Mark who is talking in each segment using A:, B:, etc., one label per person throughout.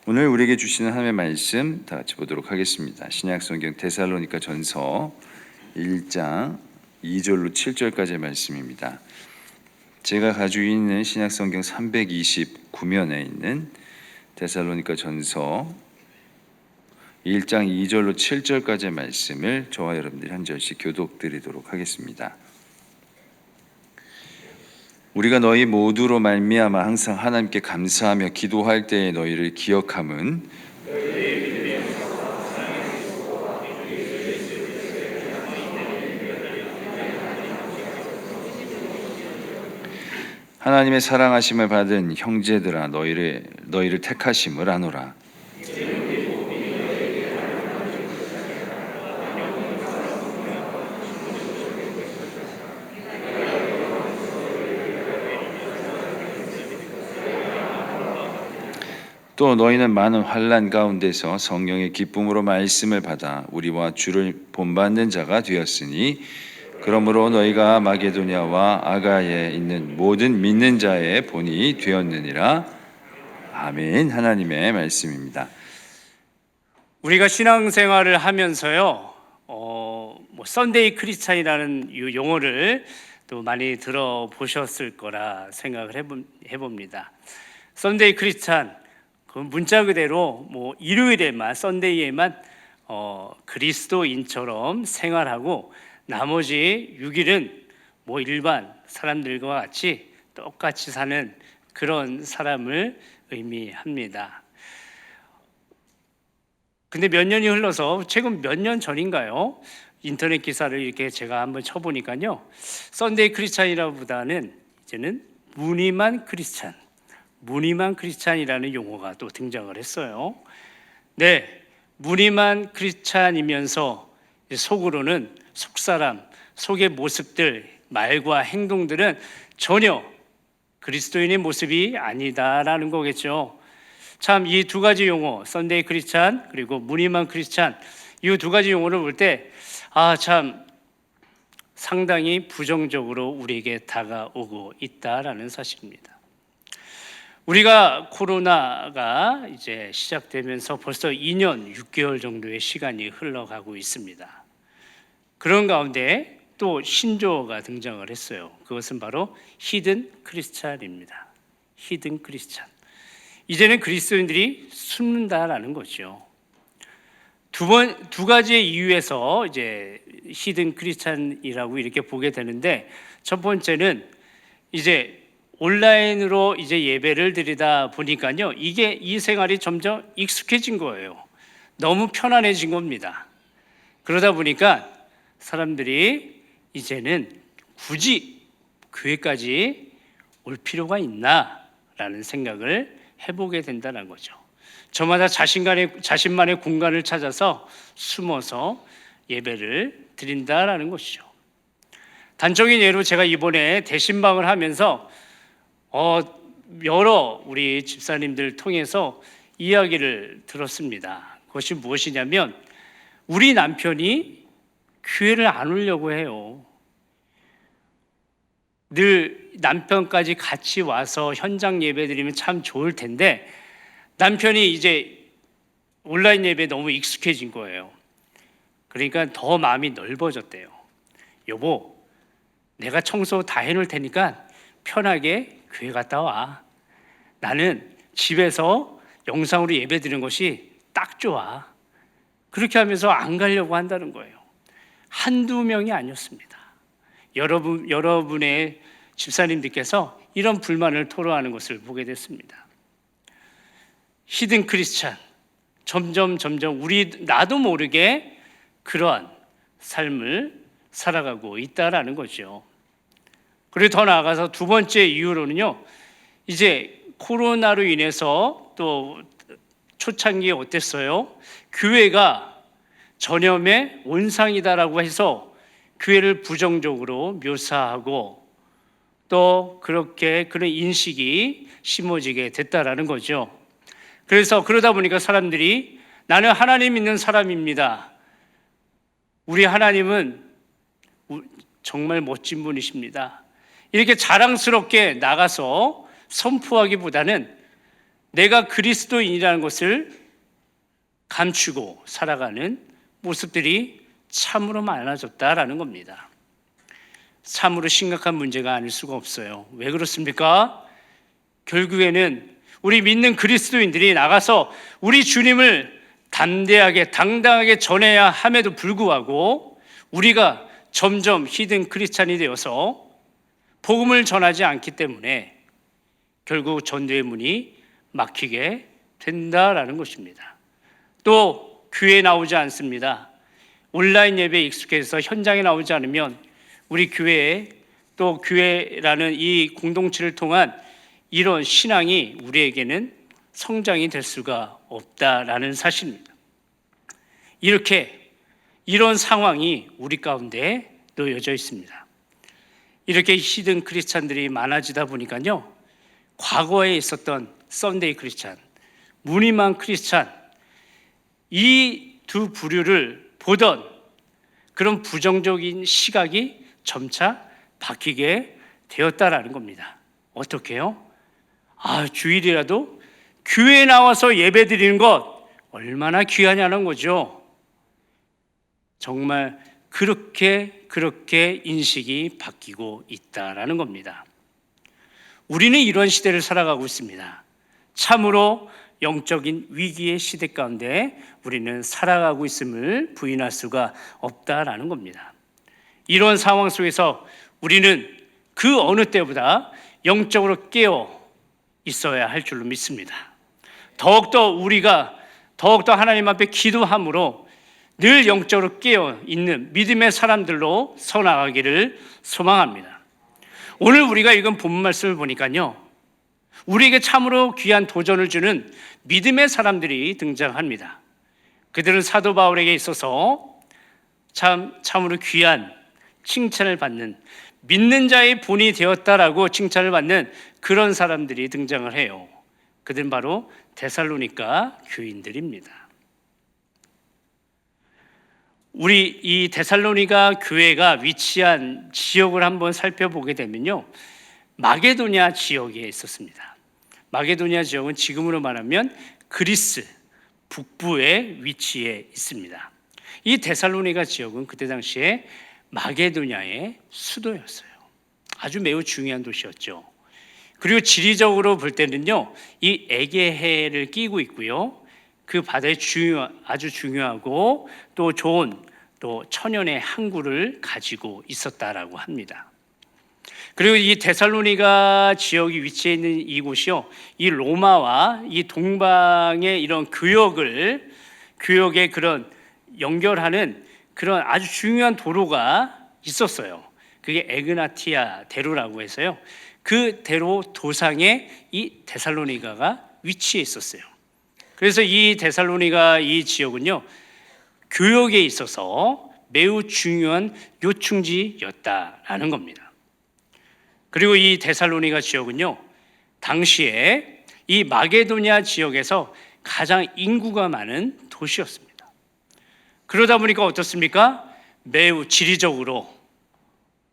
A: 오늘 우리에게 주시는 하나님의 말씀 다 같이 보도록 하겠습니다. 신약성경 데살로니가 전서 1장 2절로 7절까지의 말씀입니다. 제가 가지고 있는 신약성경 329면에 있는 데살로니가 전서 1장 2절로 7절까지의 말씀을 저와 여러분들이 한 절씩 교독드리도록 하겠습니다. 우리가 너희 모두로 말미암아 항상 하나님께 감사하며 기도할 때에 너희를 기억함은 하나님의 사랑하심을 받은 형제들아 너희를 택하심을 아노라. 또 너희는 많은 환난 가운데서 성령의 기쁨으로 말씀을 받아 우리와 주를 본받는 자가 되었으니 그러므로 너희가 마게도냐와 아가야에 있는 모든 믿는 자의 본이 되었느니라. 아멘. 하나님의 말씀입니다.
B: 우리가 신앙생활을 하면서요, 썬데이 크리스찬이라는 용어를 또 많이 들어보셨을 거라 생각을 해봅니다. 썬데이 크리스찬, 그 문자 그대로 일요일에만, 썬데이에만 그리스도인처럼 생활하고 나머지 6일은 일반 사람들과 같이 똑같이 사는 그런 사람을 의미합니다. 근데 몇 년이 흘러서 최근 몇 년 전인가요? 인터넷 기사를 이렇게 제가 한번 쳐보니까요, 썬데이 크리스찬이라보다는 이제는 무늬만 크리스찬이라는 용어가 또 등장을 했어요. 네, 무늬만 크리스찬이면서 속으로는 속사람, 속의 모습들, 말과 행동들은 전혀 그리스도인의 모습이 아니다라는 거겠죠. 참 이 두 가지 용어, 썬데이 크리스찬 그리고 무늬만 크리스찬, 이 두 가지 용어를 볼 때 참 상당히 부정적으로 우리에게 다가오고 있다라는 사실입니다. 우리가 코로나가 이제 시작되면서 벌써 2년 6개월 정도의 시간이 흘러가고 있습니다. 그런 가운데 또 신조어가 등장을 했어요. 그것은 바로 히든 크리스찬입니다. 히든 크리스찬. 이제는 그리스도인들이 숨는다라는 거죠. 두 가지의 이유에서 이제 히든 크리스찬이라고 이렇게 보게 되는데, 첫 번째는 이제 온라인으로 이제 예배를 드리다 보니까요, 이 생활이 점점 익숙해진 거예요. 너무 편안해진 겁니다. 그러다 보니까 사람들이 이제는 굳이 교회까지 올 필요가 있나라는 생각을 해보게 된다는 거죠. 저마다 자신만의 공간을 찾아서 숨어서 예배를 드린다라는 것이죠. 단적인 예로 제가 이번에 대신방을 하면서 여러 우리 집사님들 통해서 이야기를 들었습니다. 그것이 무엇이냐면, 우리 남편이 교회를 안 오려고 해요. 늘 남편까지 같이 와서 현장 예배 드리면 참 좋을 텐데 남편이 이제 온라인 예배에 너무 익숙해진 거예요. 그러니까 더 마음이 넓어졌대요. 여보, 내가 청소 다 해놓을 테니까 편하게 교회 갔다 와. 나는 집에서 영상으로 예배 드리는 것이 딱 좋아. 그렇게 하면서 안 가려고 한다는 거예요. 한두 명이 아니었습니다. 여러분의 집사님들께서 이런 불만을 토로하는 것을 보게 됐습니다. 히든 크리스찬, 점점 나도 모르게 그러한 삶을 살아가고 있다라는 거죠. 그리고 더 나아가서 두 번째 이유로는요, 이제 코로나로 인해서 또 초창기에 어땠어요? 교회가 전염의 온상이다라고 해서 교회를 부정적으로 묘사하고 또 그렇게 그런 인식이 심어지게 됐다라는 거죠. 그래서 그러다 보니까 사람들이 나는 하나님 믿는 사람입니다. 우리 하나님은 정말 멋진 분이십니다. 이렇게 자랑스럽게 나가서 선포하기보다는 내가 그리스도인이라는 것을 감추고 살아가는 모습들이 참으로 많아졌다라는 겁니다. 참으로 심각한 문제가 아닐 수가 없어요. 왜 그렇습니까? 결국에는 우리 믿는 그리스도인들이 나가서 우리 주님을 담대하게 당당하게 전해야 함에도 불구하고 우리가 점점 히든 크리스찬이 되어서 복음을 전하지 않기 때문에 결국 전도의 문이 막히게 된다라는 것입니다. 또 교회에 나오지 않습니다. 온라인 예배에 익숙해서 현장에 나오지 않으면 우리 교회에 또 교회라는 이 공동체를 통한 이런 신앙이 우리에게는 성장이 될 수가 없다라는 사실입니다. 이런 상황이 우리 가운데 놓여져 있습니다. 이렇게 히든 크리스찬들이 많아지다 보니까요, 과거에 있었던 썬데이 크리스찬, 무늬만 크리스찬, 이 두 부류를 보던 그런 부정적인 시각이 점차 바뀌게 되었다라는 겁니다. 어떻게요? 주일이라도 교회에 나와서 예배 드리는 것 얼마나 귀하냐는 거죠. 정말 그렇게 인식이 바뀌고 있다라는 겁니다. 우리는 이런 시대를 살아가고 있습니다. 참으로 영적인 위기의 시대 가운데 우리는 살아가고 있음을 부인할 수가 없다라는 겁니다. 이런 상황 속에서 우리는 그 어느 때보다 영적으로 깨어 있어야 할 줄로 믿습니다. 더욱더 하나님 앞에 기도함으로 늘 영적으로 깨어 있는 믿음의 사람들로 서나가기를 소망합니다. 오늘 우리가 읽은 본문 말씀을 보니까요, 우리에게 참으로 귀한 도전을 주는 믿음의 사람들이 등장합니다. 그들은 사도 바울에게 있어서 참으로 귀한 칭찬을 받는, 믿는 자의 본이 되었다라고 칭찬을 받는 그런 사람들이 등장을 해요. 그들은 바로 데살로니가 교인들입니다. 우리 이 데살로니가 교회가 위치한 지역을 한번 살펴보게 되면요, 마게도냐 지역에 있었습니다. 마게도냐 지역은 지금으로 말하면 그리스 북부에 위치해 있습니다. 이 데살로니가 지역은 그때 당시에 마게도냐의 수도였어요. 아주 매우 중요한 도시였죠. 그리고 지리적으로 볼 때는요, 이 에게해를 끼고 있고요, 그 바다에 아주 중요하고 또 좋은 또 천연의 항구를 가지고 있었다라고 합니다. 그리고 이 데살로니가 지역이 위치해 있는 이곳이요, 이 로마와 이 동방의 이런 교역의 그런 연결하는 그런 아주 중요한 도로가 있었어요. 그게 에그나티아 대로라고 해서요, 그 대로 도상에 이 데살로니가가 위치해 있었어요. 그래서 이 데살로니가 이 지역은요, 교역에 있어서 매우 중요한 요충지였다라는 겁니다. 그리고 이 데살로니가 지역은요, 당시에 이 마게도냐 지역에서 가장 인구가 많은 도시였습니다. 그러다 보니까 어떻습니까? 매우 지리적으로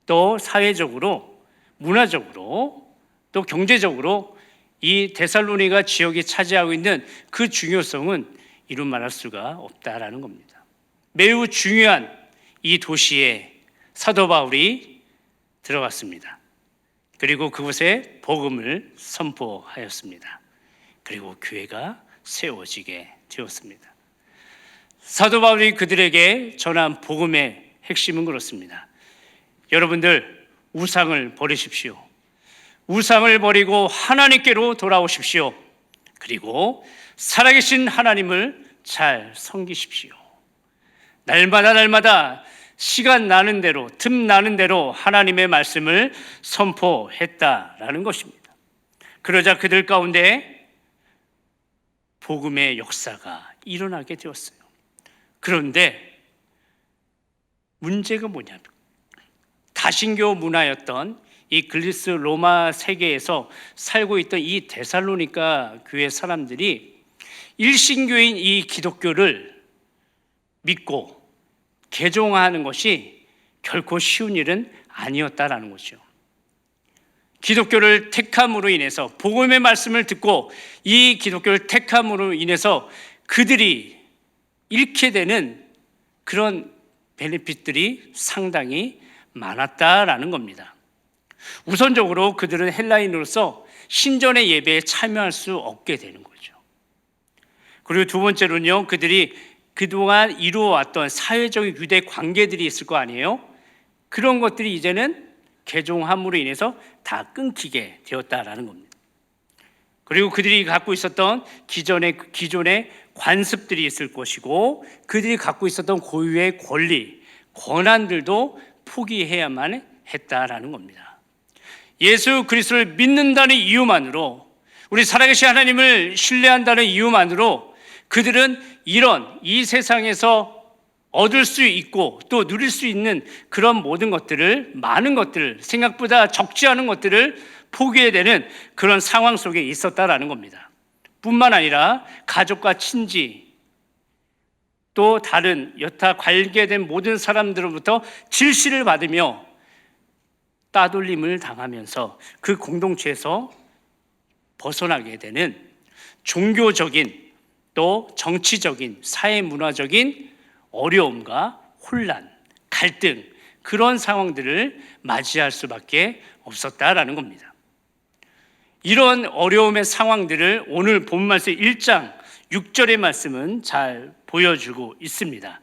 B: 또 사회적으로 문화적으로 또 경제적으로 이 데살로니가 지역이 차지하고 있는 그 중요성은 이루 말할 수가 없다라는 겁니다. 매우 중요한 이 도시에 사도 바울이 들어갔습니다. 그리고 그곳에 복음을 선포하였습니다. 그리고 교회가 세워지게 되었습니다. 사도 바울이 그들에게 전한 복음의 핵심은 그렇습니다. 여러분들, 우상을 버리십시오. 우상을 버리고 하나님께로 돌아오십시오. 그리고 살아계신 하나님을 잘 섬기십시오. 날마다 시간 나는 대로, 틈 나는 대로 하나님의 말씀을 선포했다라는 것입니다. 그러자 그들 가운데 복음의 역사가 일어나게 되었어요. 그런데 문제가 뭐냐면, 다신교 문화였던 이 그리스 로마 세계에서 살고 있던 이 데살로니가 교회 사람들이 일신교인 이 기독교를 믿고 개종하는 것이 결코 쉬운 일은 아니었다라는 거죠. 기독교를 택함으로 인해서, 복음의 말씀을 듣고 이 기독교를 택함으로 인해서 그들이 잃게 되는 그런 베네핏들이 상당히 많았다라는 겁니다. 우선적으로 그들은 헬라인으로서 신전의 예배에 참여할 수 없게 되는 거죠. 그리고 두 번째로는요, 그들이 그동안 이루어왔던 사회적 유대 관계들이 있을 거 아니에요? 그런 것들이 이제는 개종함으로 인해서 다 끊기게 되었다라는 겁니다. 그리고 그들이 갖고 있었던 기존의 관습들이 있을 것이고, 그들이 갖고 있었던 고유의 권리, 권한들도 포기해야만 했다라는 겁니다. 예수 그리스도를 믿는다는 이유만으로, 우리 살아계신 하나님을 신뢰한다는 이유만으로 그들은 이 세상에서 얻을 수 있고 또 누릴 수 있는 그런 모든 것들을, 많은 것들을, 생각보다 적지 않은 것들을 포기해야 되는 그런 상황 속에 있었다라는 겁니다. 뿐만 아니라 가족과 친지, 또 다른 여타 관계된 모든 사람들로부터 질시를 받으며 따돌림을 당하면서 그 공동체에서 벗어나게 되는 종교적인, 또 정치적인, 사회문화적인 어려움과 혼란, 갈등, 그런 상황들을 맞이할 수밖에 없었다라는 겁니다. 이런 어려움의 상황들을 오늘 본 말씀 1장 6절의 말씀은 잘 보여주고 있습니다.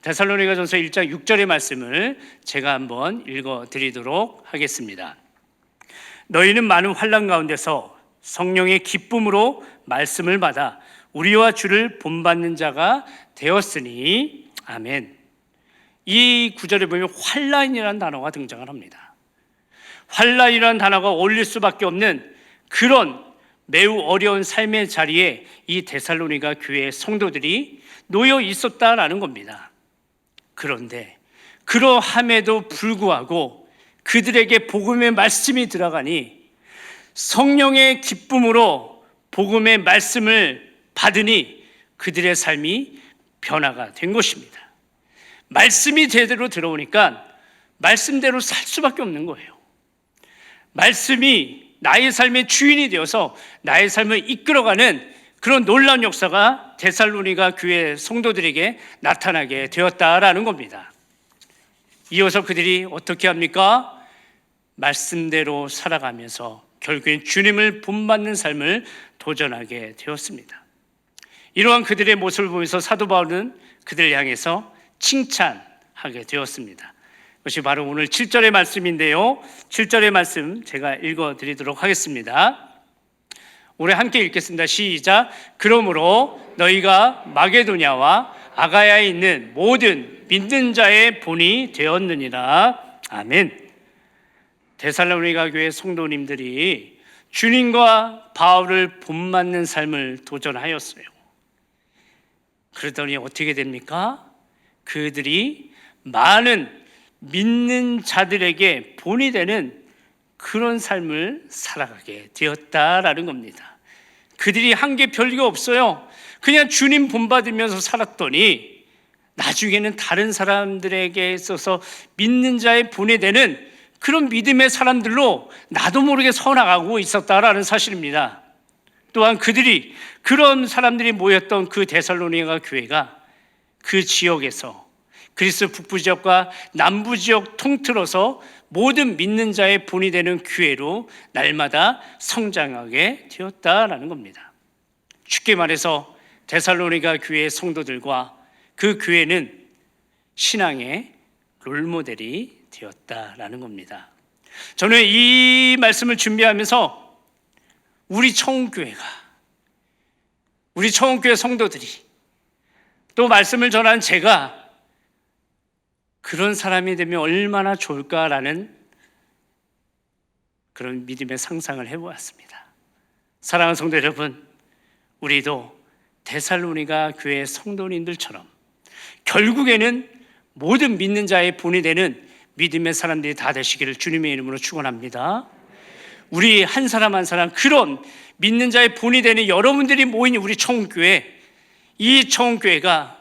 B: 데살로니가전서 1장 6절의 말씀을 제가 한번 읽어드리도록 하겠습니다. 너희는 많은 환난 가운데서 성령의 기쁨으로 말씀을 받아 우리와 주를 본받는 자가 되었으니 아멘. 이 구절에 보면 환난이라는 단어가 등장을 합니다. 환난이라는 단어가 어울릴 수밖에 없는 그런 매우 어려운 삶의 자리에 이 데살로니가 교회의 성도들이 놓여 있었다라는 겁니다. 그런데 그러함에도 불구하고 그들에게 복음의 말씀이 들어가니 성령의 기쁨으로 복음의 말씀을 받으니 그들의 삶이 변화가 된 것입니다. 말씀이 제대로 들어오니까 말씀대로 살 수밖에 없는 거예요. 말씀이 나의 삶의 주인이 되어서 나의 삶을 이끌어가는 그런 놀라운 역사가 데살로니가 교회 성도들에게 나타나게 되었다라는 겁니다. 이어서 그들이 어떻게 합니까? 말씀대로 살아가면서 결국엔 주님을 본받는 삶을 도전하게 되었습니다. 이러한 그들의 모습을 보면서 사도 바울은 그들을 향해서 칭찬하게 되었습니다. 그것이 바로 오늘 7절의 말씀인데요. 7절의 말씀 제가 읽어드리도록 하겠습니다. 우리 함께 읽겠습니다. 시작. 그러므로 너희가 마게도냐와 아가야에 있는 모든 믿는 자의 본이 되었느니라. 아멘. 데살로니가 교회 성도님들이 주님과 바울을 본받는 삶을 도전하였어요. 그러더니 어떻게 됩니까? 그들이 많은 믿는 자들에게 본이 되는 그런 삶을 살아가게 되었다라는 겁니다. 그들이 한 게 별거 없어요. 그냥 주님 본받으면서 살았더니 나중에는 다른 사람들에게 있어서 믿는 자의 본이 되는 그런 믿음의 사람들로 나도 모르게 서나가고 있었다라는 사실입니다. 또한 그들이, 그런 사람들이 모였던 그 데살로니가 교회가 그 지역에서 그리스 북부 지역과 남부 지역 통틀어서 모든 믿는 자의 본이 되는 교회로 날마다 성장하게 되었다라는 겁니다. 쉽게 말해서 데살로니가 교회의 성도들과 그 교회는 신앙의 롤모델이 되었다라는 겁니다. 저는 이 말씀을 준비하면서 우리 청운교회 성도들이, 또 말씀을 전한 제가 그런 사람이 되면 얼마나 좋을까라는 그런 믿음의 상상을 해보았습니다. 사랑하는 성도 여러분, 우리도 데살로니가 교회 성도님들처럼 결국에는 모든 믿는 자의 본이 되는 믿음의 사람들이 다 되시기를 주님의 이름으로 축원합니다. 우리 한 사람 한 사람 그런 믿는 자의 본이 되는 여러분들이 모인 우리 청운교회, 이 청운교회가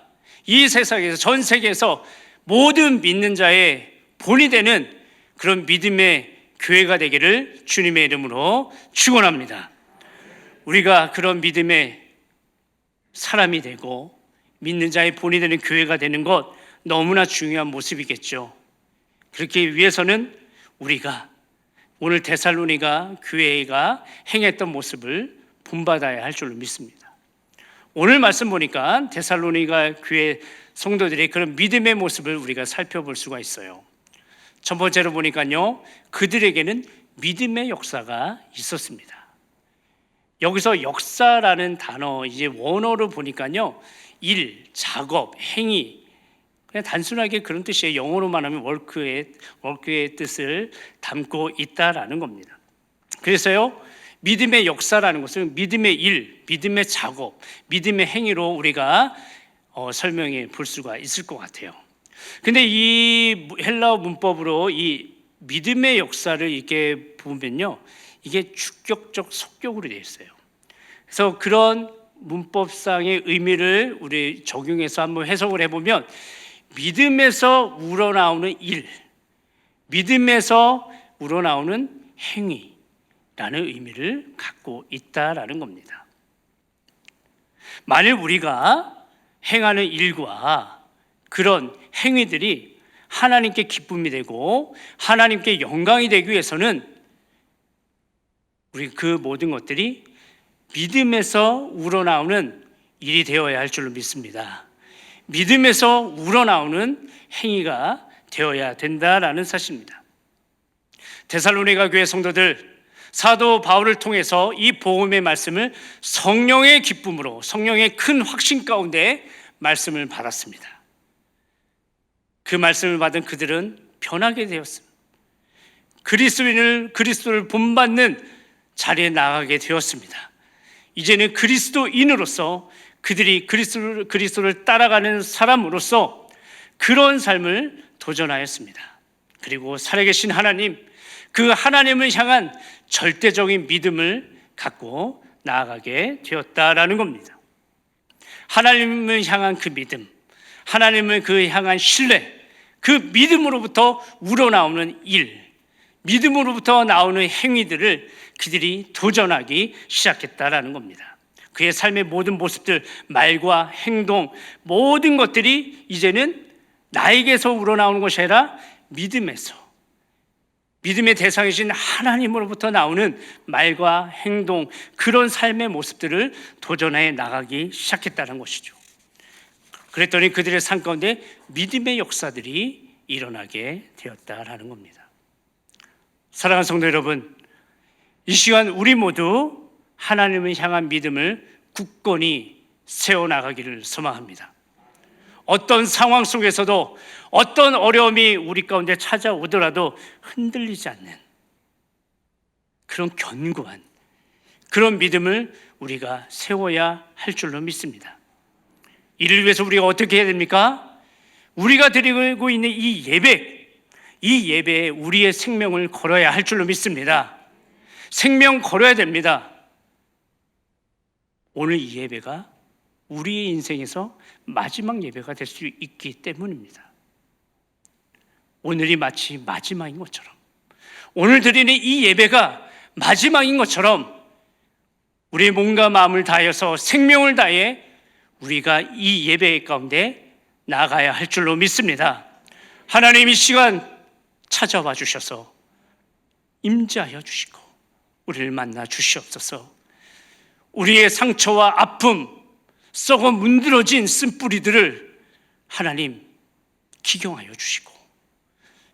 B: 이 세상에서, 전 세계에서 모든 믿는 자의 본이 되는 그런 믿음의 교회가 되기를 주님의 이름으로 축원합니다. 우리가 그런 믿음의 사람이 되고 믿는 자의 본이 되는 교회가 되는 것 너무나 중요한 모습이겠죠. 그렇기 위해서는 우리가 오늘 데살로니가 교회가 행했던 모습을 본받아야 할 줄로 믿습니다. 오늘 말씀 보니까 데살로니가 교회 성도들의 그런 믿음의 모습을 우리가 살펴볼 수가 있어요. 첫 번째로 보니까요, 그들에게는 믿음의 역사가 있었습니다. 여기서 역사라는 단어, 이제 원어로 보니까요, 일, 작업, 행위, 그냥 단순하게 그런 뜻이에요. 영어로만 하면 워크의 뜻을 담고 있다라는 겁니다. 그래서요, 믿음의 역사라는 것은 믿음의 일, 믿음의 작업, 믿음의 행위로 우리가 설명해 볼 수가 있을 것 같아요. 근데 이 헬라어 문법으로 이 믿음의 역사를 이렇게 보면요, 이게 주격적 속격으로 되어 있어요. 그래서 그런 문법상의 의미를 우리 적용해서 한번 해석을 해보면, 믿음에서 우러나오는 일, 믿음에서 우러나오는 행위라는 의미를 갖고 있다라는 겁니다. 만일 우리가 행하는 일과 그런 행위들이 하나님께 기쁨이 되고 하나님께 영광이 되기 위해서는 우리 그 모든 것들이 믿음에서 우러나오는 일이 되어야 할 줄로 믿습니다. 믿음에서 우러나오는 행위가 되어야 된다라는 사실입니다. 데살로니가 교회 성도들, 사도 바울을 통해서 이 복음의 말씀을 성령의 기쁨으로, 성령의 큰 확신 가운데 말씀을 받았습니다. 그 말씀을 받은 그들은 변하게 되었습니다. 그리스도를 본받는 자리에 나가게 되었습니다. 이제는 그리스도인으로서 그들이 그리스도를 따라가는 사람으로서 그런 삶을 도전하였습니다. 그리고 살아계신 하나님, 그 하나님을 향한 절대적인 믿음을 갖고 나아가게 되었다라는 겁니다. 하나님을 향한 그 믿음, 하나님을 그 향한 신뢰, 그 믿음으로부터 우러나오는 일, 믿음으로부터 나오는 행위들을 그들이 도전하기 시작했다라는 겁니다. 그의 삶의 모든 모습들, 말과 행동, 모든 것들이 이제는 나에게서 우러나오는 것이 아니라 믿음에서, 믿음의 대상이신 하나님으로부터 나오는 말과 행동, 그런 삶의 모습들을 도전해 나가기 시작했다는 것이죠. 그랬더니 그들의 삶 가운데 믿음의 역사들이 일어나게 되었다라는 겁니다. 사랑하는 성도 여러분, 이 시간 우리 모두 하나님을 향한 믿음을 굳건히 세워나가기를 소망합니다. 어떤 상황 속에서도 어떤 어려움이 우리 가운데 찾아오더라도 흔들리지 않는 그런 견고한 그런 믿음을 우리가 세워야 할 줄로 믿습니다. 이를 위해서 우리가 어떻게 해야 됩니까? 우리가 드리고 있는 이 예배에 우리의 생명을 걸어야 할 줄로 믿습니다. 생명 걸어야 됩니다. 오늘 이 예배가 우리의 인생에서 마지막 예배가 될 수 있기 때문입니다. 오늘이 마치 마지막인 것처럼, 오늘 드리는 이 예배가 마지막인 것처럼 우리의 몸과 마음을 다하여서 생명을 다해 우리가 이 예배 가운데 나아가야 할 줄로 믿습니다. 하나님 이 시간 찾아와 주셔서 임재하여 주시고 우리를 만나 주시옵소서. 우리의 상처와 아픔, 썩어 문드러진 쓴뿌리들을 하나님 기경하여 주시고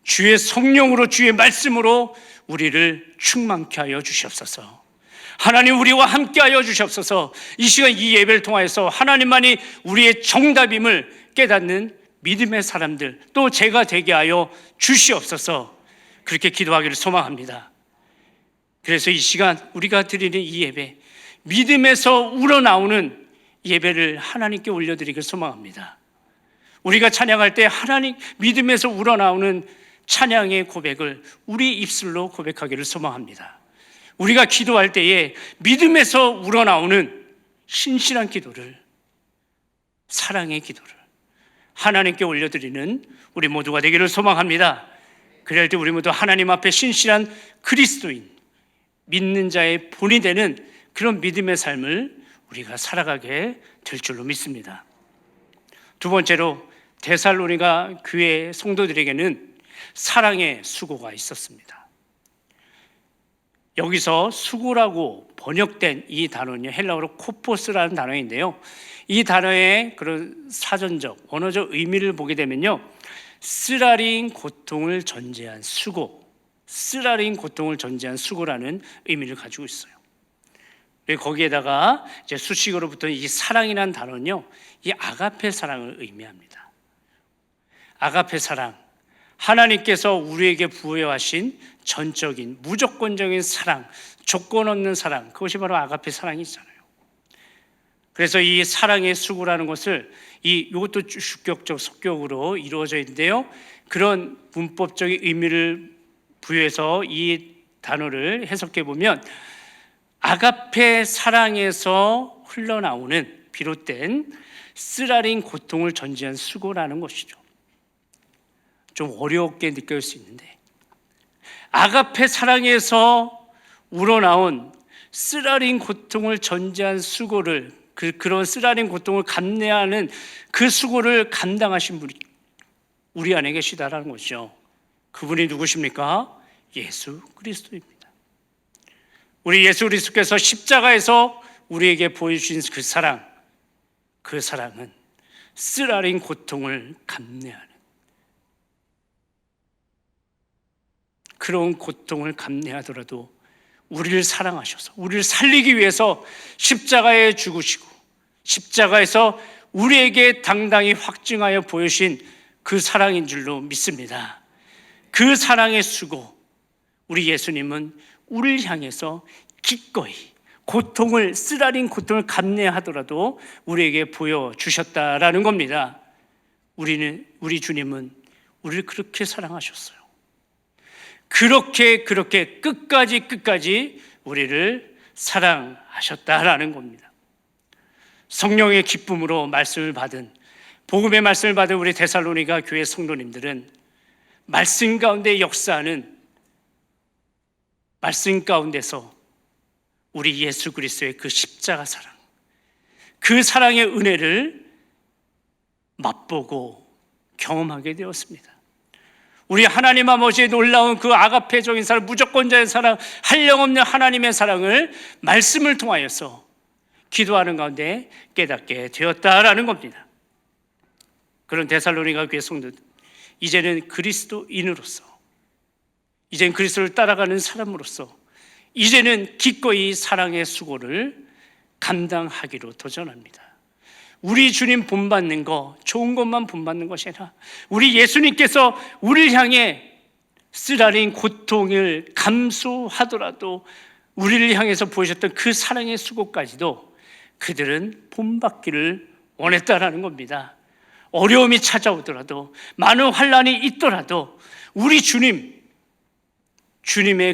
B: 주의 성령으로, 주의 말씀으로 우리를 충만케 하여 주시옵소서. 하나님 우리와 함께 하여 주시옵소서. 이 시간 이 예배를 통하여서 하나님만이 우리의 정답임을 깨닫는 믿음의 사람들, 또 제가 되게 하여 주시옵소서. 그렇게 기도하기를 소망합니다. 그래서 이 시간 우리가 드리는 이 예배, 믿음에서 우러나오는 예배를 하나님께 올려드리길 소망합니다. 우리가 찬양할 때 하나님 믿음에서 우러나오는 찬양의 고백을 우리 입술로 고백하기를 소망합니다. 우리가 기도할 때에 믿음에서 우러나오는 신실한 기도를, 사랑의 기도를 하나님께 올려드리는 우리 모두가 되기를 소망합니다. 그럴 때 우리 모두 하나님 앞에 신실한 그리스도인, 믿는 자의 본이 되는 그런 믿음의 삶을 우리가 살아가게 될 줄로 믿습니다. 두 번째로 데살로니가 교회 성도들에게는 사랑의 수고가 있었습니다. 여기서 수고라고 번역된 이 단어는 헬라어로 코포스라는 단어인데요. 이 단어의 그런 사전적, 언어적 의미를 보게 되면요, 쓰라린 고통을 전제한 수고, 쓰라린 고통을 전제한 수고라는 의미를 가지고 있어요. 거기에다가 이제 수식어로 붙은 이 사랑이라는 단어는요, 이 아가페 사랑을 의미합니다. 아가페 사랑, 하나님께서 우리에게 부여하신 전적인 무조건적인 사랑, 조건 없는 사랑, 그것이 바로 아가페 사랑이잖아요. 그래서 이 사랑의 수고라는 것을 이것도 주격적 속격으로 이루어져 있는데요, 그런 문법적인 의미를 부여해서 이 단어를 해석해 보면 아가페 사랑에서 흘러나오는 비롯된 쓰라린 고통을 전제한 수고라는 것이죠. 좀 어렵게 느껴질 수 있는데, 아가페 사랑에서 우러나온 쓰라린 고통을 전제한 수고를, 그런 쓰라린 고통을 감내하는 그 수고를 감당하신 분이 우리 안에 계시다라는 것이죠. 그분이 누구십니까? 예수 그리스도입니다. 우리 예수 그리스도께서 십자가에서 우리에게 보여주신 그 사랑은 쓰라린 고통을 감내하는, 그런 고통을 감내하더라도 우리를 사랑하셔서 우리를 살리기 위해서 십자가에 죽으시고 십자가에서 우리에게 당당히 확증하여 보여주신 그 사랑인 줄로 믿습니다. 그 사랑의 수고, 우리 예수님은 우리를 향해서 기꺼이 쓰라린 고통을 감내하더라도 우리에게 보여주셨다라는 겁니다. 우리 주님은 우리를 그렇게 사랑하셨어요. 그렇게 끝까지 우리를 사랑하셨다라는 겁니다. 성령의 기쁨으로 복음의 말씀을 받은 우리 데살로니가 교회 성도님들은 말씀 가운데 역사하는, 말씀 가운데서 우리 예수 그리스도의 그 십자가 사랑, 그 사랑의 은혜를 맛보고 경험하게 되었습니다. 우리 하나님 아버지의 놀라운 그 아가페적인 사랑, 무조건자의 사랑, 한량없는 하나님의 사랑을 말씀을 통하여서 기도하는 가운데 깨닫게 되었다라는 겁니다. 그런 데살로니가 교회 성도들, 이제는 그리스도인으로서, 이제는 그리스도를 따라가는 사람으로서 이제는 기꺼이 사랑의 수고를 감당하기로 도전합니다. 우리 주님 본받는 거, 좋은 것만 본받는 것이 아니라 우리 예수님께서 우리를 향해 쓰라린 고통을 감수하더라도 우리를 향해서 보여줬던 그 사랑의 수고까지도 그들은 본받기를 원했다라는 겁니다. 어려움이 찾아오더라도, 많은 환난이 있더라도 우리 주님의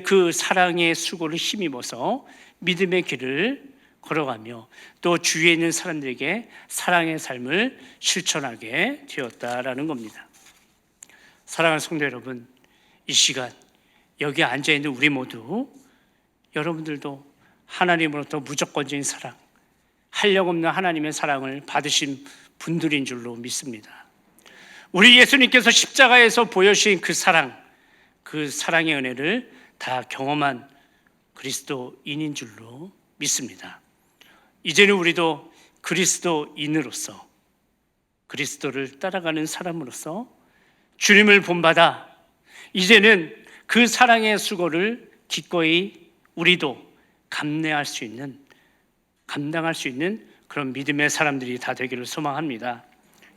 B: 그 사랑의 수고를 힘입어서 믿음의 길을 걸어가며 또 주위에 있는 사람들에게 사랑의 삶을 실천하게 되었다라는 겁니다. 사랑하는 성도 여러분, 이 시간 여기 앉아있는 우리 모두, 여러분들도 하나님으로부터 무조건적인 사랑, 한량없는 하나님의 사랑을 받으신 분들인 줄로 믿습니다. 우리 예수님께서 십자가에서 보여주신 그 사랑의 은혜를 다 경험한 그리스도인인 줄로 믿습니다. 이제는 우리도 그리스도인으로서, 그리스도를 따라가는 사람으로서 주님을 본받아 이제는 그 사랑의 수고를 기꺼이 우리도 감당할 수 있는 그런 믿음의 사람들이 다 되기를 소망합니다.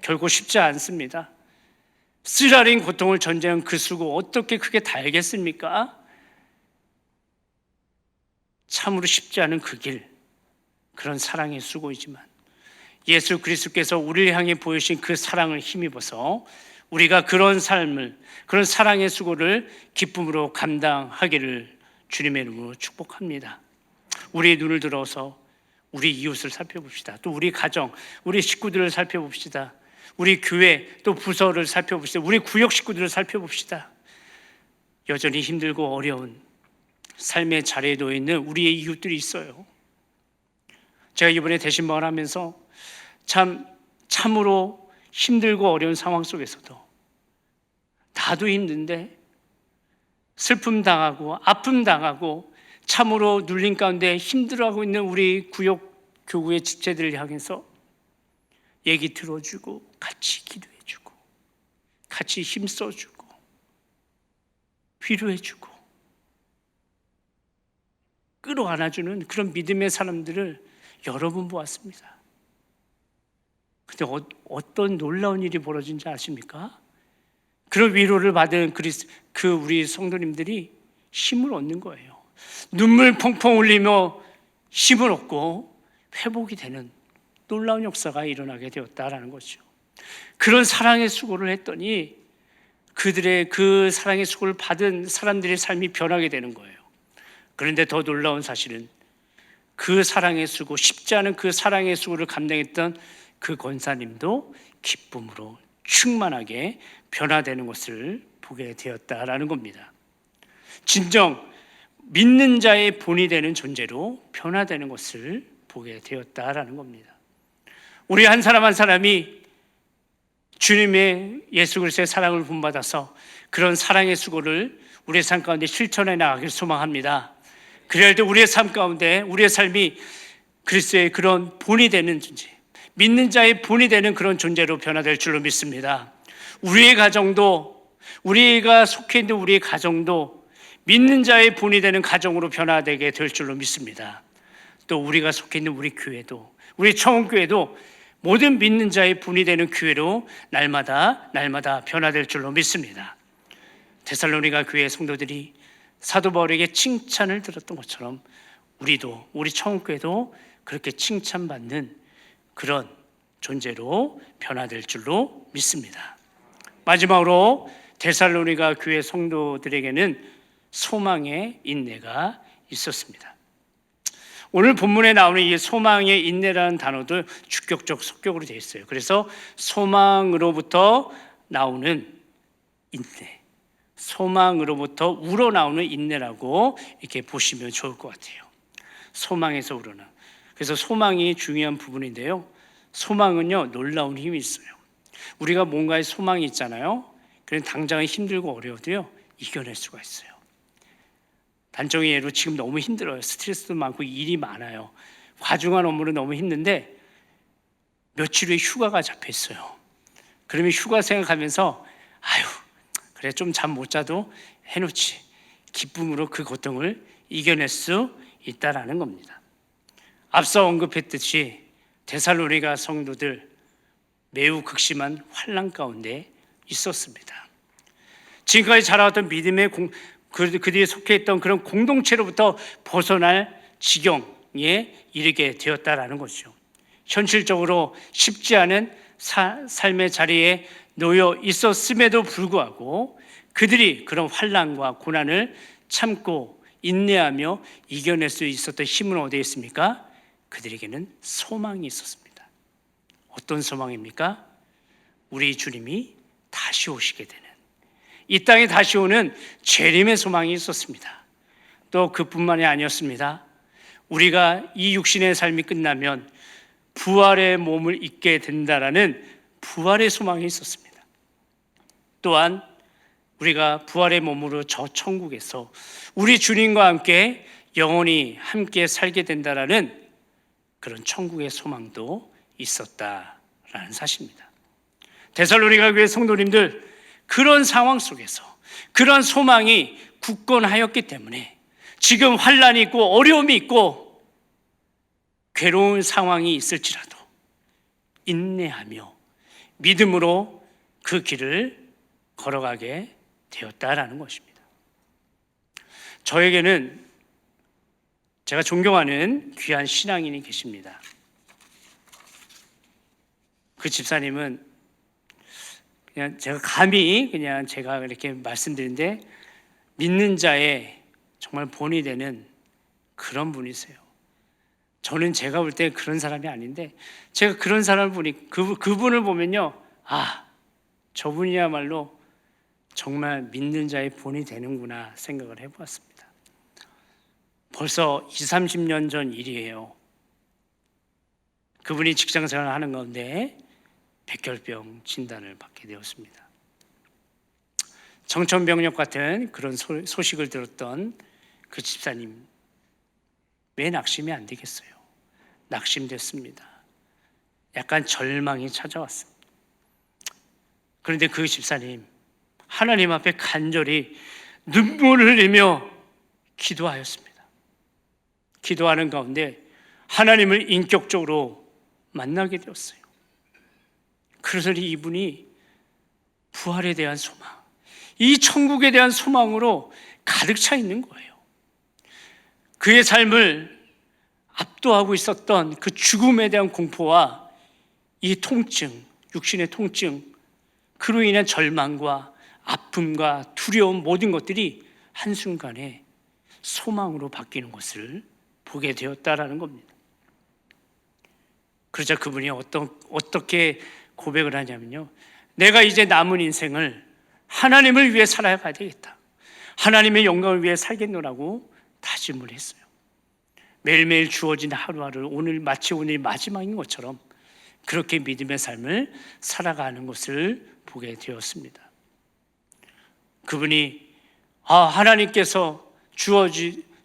B: 결코 쉽지 않습니다. 쓰라린 고통을 전제한 그 수고 어떻게 크게 달겠습니까? 참으로 쉽지 않은 그 길, 그런 사랑의 수고이지만 예수 그리스도께서 우리를 향해 보여주신 그 사랑을 힘입어서 우리가 그런 삶을, 그런 사랑의 수고를 기쁨으로 감당하기를 주님의 이름으로 축복합니다. 우리의 눈을 들어서 우리 이웃을 살펴봅시다. 또 우리 가정, 우리 식구들을 살펴봅시다. 우리 교회 또 부서를 살펴봅시다. 우리 구역 식구들을 살펴봅시다. 여전히 힘들고 어려운 삶의 자리에 놓여 있는 우리의 이웃들이 있어요. 제가 이번에 대신방을 하면서 참으로 힘들고 어려운 상황 속에서도 나도 힘든데 슬픔 당하고 아픔 당하고 참으로 눌린 가운데 힘들어하고 있는 우리 구역 교구의 집체들을 향해서 얘기 들어주고 같이 기도해주고 같이 힘써주고 위로해주고 끌어안아주는 그런 믿음의 사람들을 여러 번 보았습니다. 근데 어떤 놀라운 일이 벌어진지 아십니까? 그런 위로를 받은 우리 성도님들이 힘을 얻는 거예요. 눈물 펑펑 흘리며 힘을 얻고 회복이 되는 놀라운 역사가 일어나게 되었다라는 거죠. 그런 사랑의 수고를 했더니 그들의 그 사랑의 수고를 받은 사람들의 삶이 변하게 되는 거예요. 그런데 더 놀라운 사실은 그 사랑의 수고, 쉽지 않은 그 사랑의 수고를 감당했던 그 권사님도 기쁨으로 충만하게 변화되는 것을 보게 되었다라는 겁니다. 진정 믿는 자의 본이 되는 존재로 변화되는 것을 보게 되었다라는 겁니다. 우리 한 사람 한 사람이 주님의 예수 그리스도의 사랑을 본받아서 그런 사랑의 수고를 우리의 삶 가운데 실천해 나가길 소망합니다. 그래야 할 우리의 삶 가운데 우리의 삶이 그리스도의 그런 본이 되는 존재, 믿는 자의 본이 되는 그런 존재로 변화될 줄로 믿습니다. 우리의 가정도, 우리가 속해 있는 우리의 가정도 믿는 자의 본이 되는 가정으로 변화되게 될 줄로 믿습니다. 또 우리가 속해 있는 우리 교회도, 우리 청원교회도 모든 믿는 자의 본이 되는 교회로 날마다 변화될 줄로 믿습니다. 데살로니가 교회 성도들이 사도 바울에게 칭찬을 들었던 것처럼 우리도, 우리 청원교회도 그렇게 칭찬받는 그런 존재로 변화될 줄로 믿습니다. 마지막으로 데살로니가 교회 성도들에게는 소망의 인내가 있었습니다. 오늘 본문에 나오는 이 소망의 인내라는 단어도 주격적 속격으로 되어 있어요. 그래서 소망으로부터 나오는 인내, 소망으로부터 우러나오는 인내라고 이렇게 보시면 좋을 것 같아요. 소망에서 우러나. 그래서 소망이 중요한 부분인데요. 소망은요, 놀라운 힘이 있어요. 우리가 뭔가에 소망이 있잖아요. 그럼 당장은 힘들고 어려워도요, 이겨낼 수가 있어요. 단적인 예로 지금 너무 힘들어요. 스트레스도 많고 일이 많아요. 과중한 업무는 너무 힘든데 며칠 후에 휴가가 잡혀 있어요. 그러면 휴가 생각하면서 아유, 그래 좀 잠 못 자도 해놓지. 기쁨으로 그 고통을 이겨낼 수 있다라는 겁니다. 앞서 언급했듯이 데살로니가 성도들 매우 극심한 환난 가운데 있었습니다. 지금까지 자라왔던 믿음의 그들이 속해 있던 그런 공동체로부터 벗어날 지경에 이르게 되었다라는 것이죠. 현실적으로 쉽지 않은 삶의 자리에 놓여 있었음에도 불구하고 그들이 그런 환난과 고난을 참고 인내하며 이겨낼 수 있었던 힘은 어디에 있습니까? 그들에게는 소망이 있었습니다. 어떤 소망입니까? 우리 주님이 다시 오시게 되는, 이 땅에 다시 오는 재림의 소망이 있었습니다. 또 그뿐만이 아니었습니다. 우리가 이 육신의 삶이 끝나면 부활의 몸을 입게 된다라는 부활의 소망이 있었습니다. 또한 우리가 부활의 몸으로 저 천국에서 우리 주님과 함께 영원히 함께 살게 된다라는 그런 천국의 소망도 있었다라는 사실입니다. 데살로니가 교회 성도님들, 그런 상황 속에서 그런 소망이 굳건하였기 때문에 지금 환난이 있고 어려움이 있고 괴로운 상황이 있을지라도 인내하며 믿음으로 그 길을 걸어가게 되었다라는 것입니다. 저에게는 제가 존경하는 귀한 신앙인이 계십니다. 그 집사님은 그냥 제가 감히 제가 이렇게 말씀드리는데 믿는 자의 정말 본이 되는 그런 분이세요. 저는 제가 볼 때 그런 사람이 아닌데 제가 그런 사람을 보니 그분을 보면요, 아, 저분이야말로 정말 믿는 자의 본이 되는구나 생각을 해보았습니다. 벌써 20, 30년 전 일이에요. 그분이 직장생활을 하는 가운데 백혈병 진단을 받게 되었습니다. 정천병력 같은 그런 소식을 들었던 그 집사님, 왜 낙심이 안 되겠어요? 낙심됐습니다. 약간 절망이 찾아왔습니다. 그런데 그 집사님, 하나님 앞에 간절히 눈물을 흘리며 기도하였습니다. 기도하는 가운데 하나님을 인격적으로 만나게 되었어요. 그래서 이분이 부활에 대한 소망, 이 천국에 대한 소망으로 가득 차 있는 거예요. 그의 삶을 압도하고 있었던 그 죽음에 대한 공포와 이 통증, 육신의 통증, 그로 인한 절망과 아픔과 두려움, 모든 것들이 한순간에 소망으로 바뀌는 것을 보게 되었다라는 겁니다. 그러자 그분이 어떻게 고백을 하냐면요, 내가 이제 남은 인생을 하나님을 위해 살아야 되겠다, 하나님의 영광을 위해 살겠노라고 다짐을 했어요. 매일매일 주어진 하루하루 마치 오늘이 마지막인 것처럼 그렇게 믿음의 삶을 살아가는 것을 보게 되었습니다. 그분이 하나님께서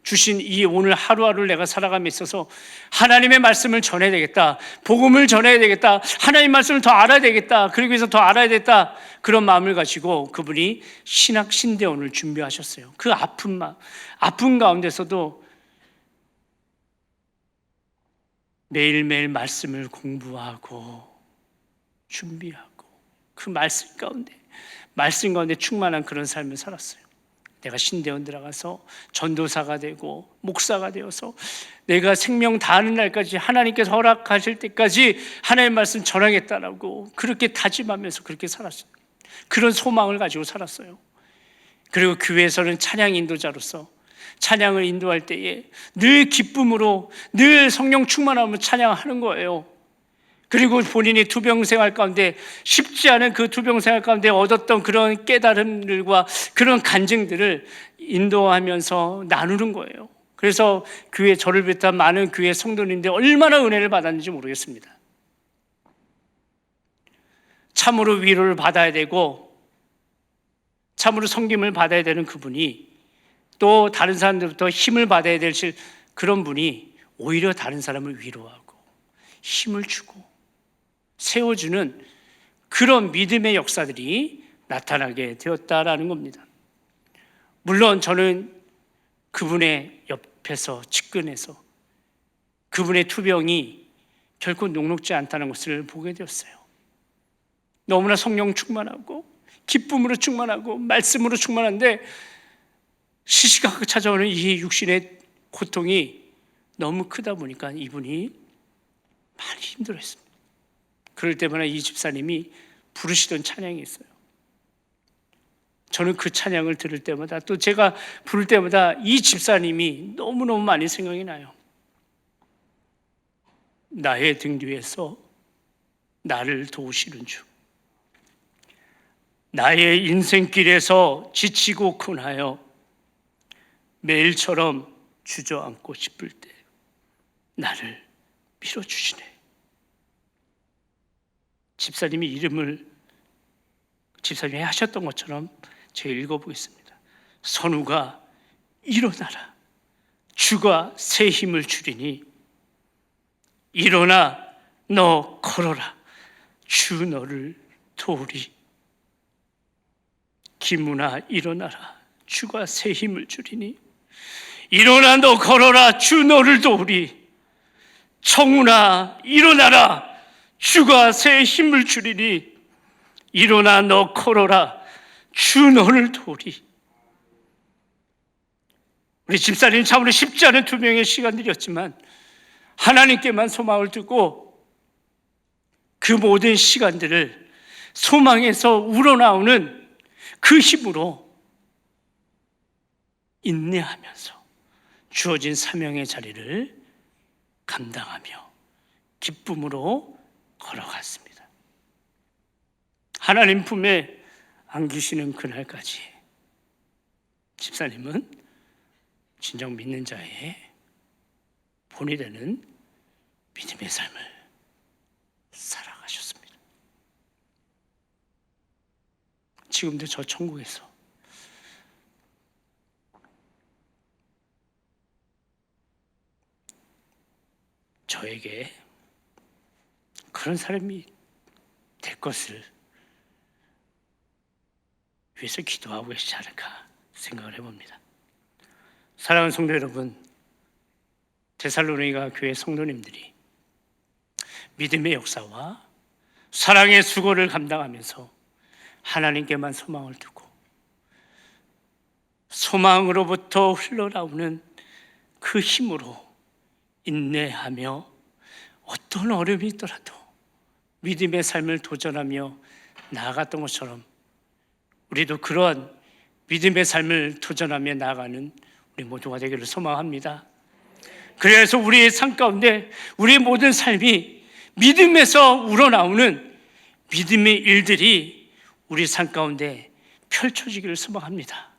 B: 주신 이 오늘 하루하루를 내가 살아감에 있어서 하나님의 말씀을 전해야 되겠다, 복음을 전해야 되겠다, 하나님 말씀을 더 알아야 되겠다, 그러기 위해서 더 알아야 되겠다, 그런 마음을 가지고 그분이 신학 신대원을 준비하셨어요. 그 아픈 가운데서도 매일매일 말씀을 공부하고 준비하고 그 말씀 가운데 충만한 그런 삶을 살았어요. 내가 신대원 들어가서 전도사가 되고 목사가 되어서 내가 생명 다하는 날까지, 하나님께서 허락하실 때까지 하나님의 말씀 전하겠다라고 그렇게 다짐하면서 그렇게 살았어요. 그런 소망을 가지고 살았어요. 그리고 교회에서는 찬양 인도자로서 찬양을 인도할 때에 늘 기쁨으로, 늘 성령 충만함으로 찬양하는 거예요. 그리고 본인이 투병 생활 가운데, 쉽지 않은 그 투병 생활 가운데 얻었던 그런 깨달음들과 그런 간증들을 인도하면서 나누는 거예요. 그래서 저를 비롯한 많은 교회 성도님들 얼마나 은혜를 받았는지 모르겠습니다. 참으로 위로를 받아야 되고 참으로 섬김을 받아야 되는 그분이, 또 다른 사람들부터 힘을 받아야 될 그런 분이 오히려 다른 사람을 위로하고 힘을 주고 세워주는 그런 믿음의 역사들이 나타나게 되었다라는 겁니다. 물론 저는 그분의 옆에서 측근해서 그분의 투병이 결코 녹록지 않다는 것을 보게 되었어요. 너무나 성령 충만하고 기쁨으로 충만하고 말씀으로 충만한데 시시각각 찾아오는 이 육신의 고통이 너무 크다 보니까 이분이 많이 힘들어했습니다. 그럴 때마다 이 집사님이 부르시던 찬양이 있어요. 저는 그 찬양을 들을 때마다, 또 제가 부를 때마다 이 집사님이 너무너무 많이 생각이 나요. 나의 등 뒤에서 나를 도우시는 주, 나의 인생길에서 지치고 고나여 매일처럼 주저앉고 싶을 때 나를 밀어주시네. 집사님이 하셨던 것처럼 제가 읽어보겠습니다. 선우가 일어나라, 주가 새 힘을 주리니. 일어나 너 걸어라, 주 너를 도우리. 김우나 일어나라, 주가 새 힘을 주리니. 일어나 너 걸어라, 주 너를 도우리. 청우나 일어나라, 주가 새 힘을 주리니. 일어나 너 걸어라, 주 너를 도우리. 우리 집사님 참으로 쉽지 않은 투명의 시간들이었지만 하나님께만 소망을 두고 그 모든 시간들을 소망에서 우러나오는 그 힘으로 인내하면서 주어진 사명의 자리를 감당하며 기쁨으로 걸어갔습니다. 하나님 품에 안기시는 그날까지 집사님은 진정 믿는 자의 본이 되는 믿음의 삶을 살아가셨습니다. 지금도 저 천국에서 저에게 그런 사람이 될 것을 위해서 기도하고 계시지 않을까 생각을 해봅니다. 사랑하는 성도 여러분, 데살로니가 교회 성도님들이 믿음의 역사와 사랑의 수고를 감당하면서 하나님께만 소망을 두고 소망으로부터 흘러나오는 그 힘으로 인내하며 어떤 어려움이 있더라도 믿음의 삶을 도전하며 나아갔던 것처럼 우리도 그런 믿음의 삶을 도전하며 나아가는 우리 모두가 되기를 소망합니다. 그래서 우리의 삶 가운데 우리의 모든 삶이 믿음에서 우러나오는 믿음의 일들이 우리 삶 가운데 펼쳐지기를 소망합니다.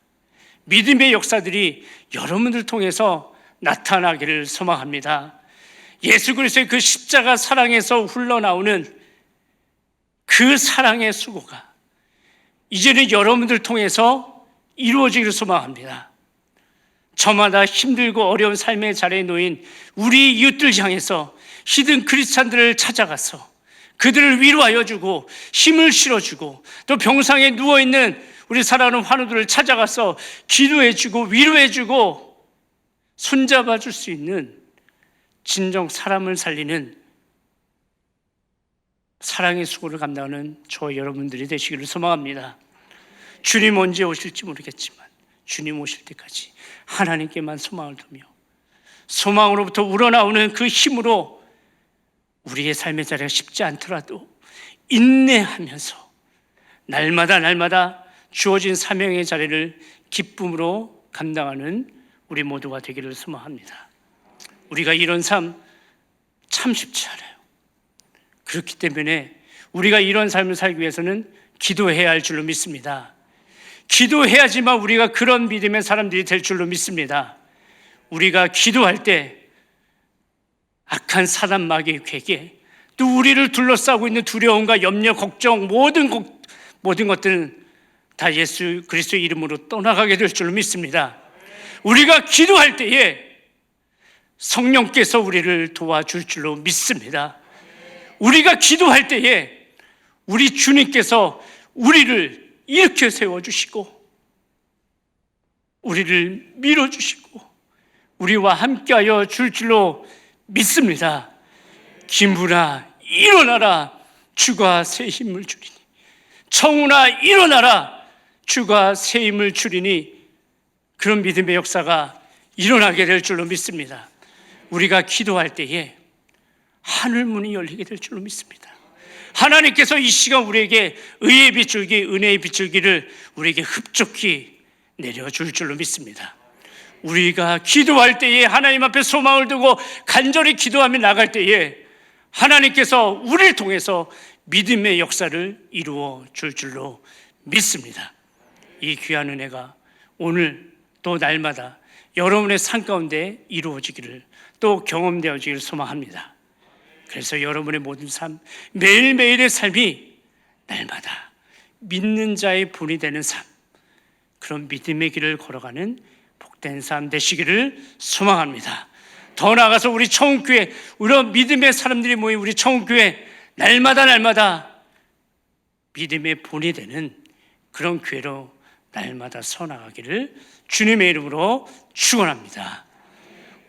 B: 믿음의 역사들이 여러분들 통해서 나타나기를 소망합니다. 예수 그리스도의 그 십자가 사랑에서 흘러나오는 그 사랑의 수고가 이제는 여러분들 통해서 이루어지기를 소망합니다. 저마다 힘들고 어려운 삶의 자리에 놓인 우리 이웃들 향해서 히든 크리스찬들을 찾아가서 그들을 위로하여 주고 힘을 실어주고 또 병상에 누워있는 우리 사랑하는 환우들을 찾아가서 기도해 주고 위로해 주고 손잡아 줄 수 있는 진정 사람을 살리는 사랑의 수고를 감당하는 저 여러분들이 되시기를 소망합니다. 주님 언제 오실지 모르겠지만 주님 오실 때까지 하나님께만 소망을 두며 소망으로부터 우러나오는 그 힘으로 우리의 삶의 자리가 쉽지 않더라도 인내하면서 날마다 주어진 사명의 자리를 기쁨으로 감당하는 우리 모두가 되기를 소망합니다. 우리가 이런 삶 참 쉽지 않아요. 그렇기 때문에 우리가 이런 삶을 살기 위해서는 기도해야 할 줄로 믿습니다. 기도해야지만 우리가 그런 믿음의 사람들이 될 줄로 믿습니다. 우리가 기도할 때 악한 사단 마귀의 괴계, 또 우리를 둘러싸고 있는 두려움과 염려, 걱정, 모든 것들은 다 예수 그리스도의 이름으로 떠나가게 될 줄로 믿습니다. 우리가 기도할 때에 성령께서 우리를 도와줄 줄로 믿습니다. 우리가 기도할 때에 우리 주님께서 우리를 일으켜 세워주시고 우리를 밀어주시고 우리와 함께하여 줄 줄로 믿습니다. 김부나 일어나라, 주가 새 힘을 주리니. 청우나 일어나라, 주가 새 힘을 주리니. 그런 믿음의 역사가 일어나게 될 줄로 믿습니다. 우리가 기도할 때에 하늘문이 열리게 될 줄로 믿습니다. 하나님께서 이 시간 우리에게 의의 빗줄기, 은혜의 빗줄기를 우리에게 흡족히 내려줄 줄로 믿습니다. 우리가 기도할 때에 하나님 앞에 소망을 두고 간절히 기도하며 나갈 때에 하나님께서 우리를 통해서 믿음의 역사를 이루어 줄 줄로 믿습니다. 이 귀한 은혜가 오늘 또 날마다 여러분의 삶 가운데 이루어지기를 또 경험되어지기를 소망합니다. 그래서 여러분의 모든 삶, 매일매일의 삶이 날마다 믿는 자의 분이 되는 삶, 그런 믿음의 길을 걸어가는 복된 삶 되시기를 소망합니다. 더 나아가서 우리 청운교회, 우리 믿음의 사람들이 모인 우리 청운교회 날마다 믿음의 본이 되는 그런 교회로 날마다 서나가기를 주님의 이름으로 축원합니다.